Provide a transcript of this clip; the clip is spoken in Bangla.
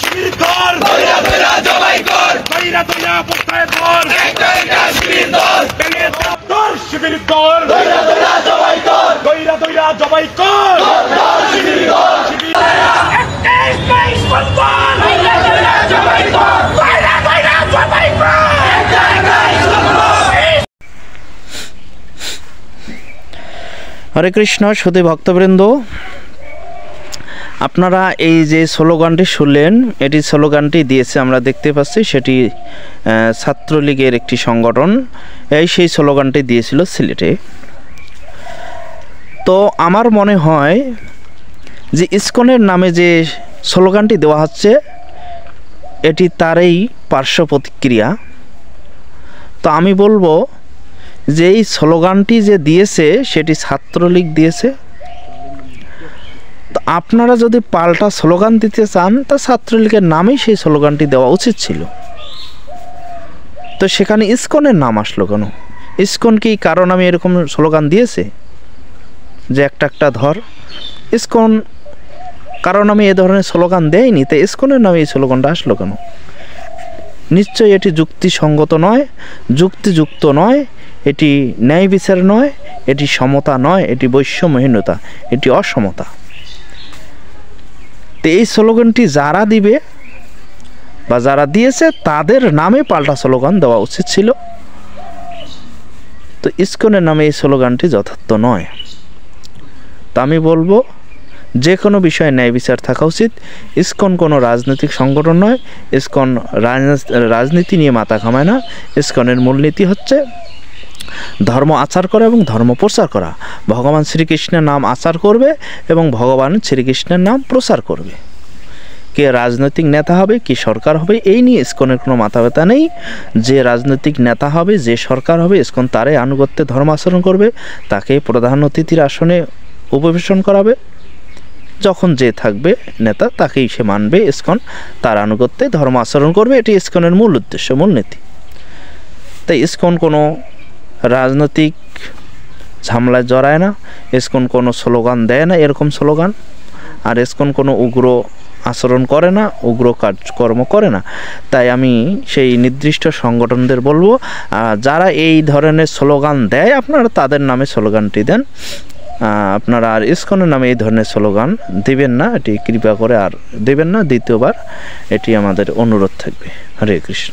শিবির দল দইরা দইরা জবাই কর দইরা দইরা পোস্তায় পর একটা একটা শিবির দল ভেঙে দর শিবির দল দইরা দইরা জবাই কর দইরা দইরা জবাই কর দর শিবির দল একটা স্পেস বল দইরা দইরা জবাই কর দইরা দইরা জবাই কর একটা একটা হরে কৃষ্ণ সুধী ভক্তবৃন্দ, আপনারা এই যে স্লোগানটি শুনলেন, এটি স্লোগানটি দিয়েছে আমরা দেখতে পাচ্ছি, সেটি ছাত্রলীগের একটি সংগঠন সেই স্লোগানটি দিয়েছিল সিলেটে। তো আমার মনে হয় যে ইসকনের নামে যে স্লোগানটি দেওয়া হচ্ছে এটি তারই পার্শ্ব প্রতিক্রিয়া। তো আমি বলবো যে এই স্লোগানটি যে দিয়েছে সেটি ছাত্রলীগ দিয়েছে। তো আপনারা যদি পাল্টা স্লোগান দিতে চান তা ছাত্রলীগের নামেই সেই স্লোগানটি দেওয়া উচিত ছিল। তো সেখানে ইসকনের নাম আসলো কেন? ইসকন কি কারণ আমি এরকম স্লোগান দিয়েছে যে একটা একটা ধর? ইসকন কারণ আমি এ ধরনের স্লোগান দেয়নি, তাই ইসকনের নামে এই স্লোগানটা আসলো কেন? নিশ্চয়ই এটি যুক্তিসঙ্গত নয়, যুক্তিযুক্ত নয়, এটি ন্যায় বিচার নয়, এটি সমতা নয়, এটি বৈষম্যহীনতা, এটি অসমতা। তো এই স্লোগানটি যারা দিবে বা যারা দিয়েছে তাদের নামে পাল্টা স্লোগান দেওয়া উচিত ছিল। তো ইসকনের নামে এই স্লোগানটি যথার্থ নয়। তা আমি বলবো যে কোনো বিষয়ে ন্যায় বিচার থাকা উচিত। ইসকন কোনো রাজনৈতিক সংগঠন নয়, ইসকন রাজনীতি নিয়ে মাথা ঘামায় না। ইসকনের মূলনীতি হচ্ছে ধর্ম আচার করা এবং ধর্ম প্রচার করা। ভগবান শ্রীকৃষ্ণের নাম আচার করবে এবং ভগবান শ্রীকৃষ্ণের নাম প্রচার করবে। কে রাজনৈতিক নেতা হবে, কি সরকার হবে, এই নিয়ে ইসকনের কোনো মাথা ব্যথা নেই। যে রাজনৈতিক নেতা হবে, যে সরকার হবে, ইসকন তারই আনুগত্যে ধর্ম আচরণ করবে, তাকে প্রধান অতিথির আসনে উপবেশন করাবে। যখন যে থাকবে নেতা তাকেই সে মানবে, ইসকন তার আনুগত্যে ধর্ম আচরণ করবে। এটি ইসকনের মূল উদ্দেশ্য, মূলনীতি। তাই ইসকন কোনো রাজনৈতিক ঝামেলায় জড়ায় না, ইসকন কোনো স্লোগান দেয় না এরকম স্লোগান, আর ইসকন কোনো উগ্র আচরণ করে না, উগ্র কাজকর্ম করে না। তাই আমি সেই নির্দিষ্ট সংগঠনদের বলবো, যারা এই ধরনের স্লোগান দেয় আপনারা তাদের নামে স্লোগানটি দেন। আপনারা আর ইসকনের নামে এই ধরনের স্লোগান দেবেন না, এটি কৃপা করে আর দেবেন না দ্বিতীয়বার, এটি আমাদের অনুরোধ থাকবে। হরে কৃষ্ণ।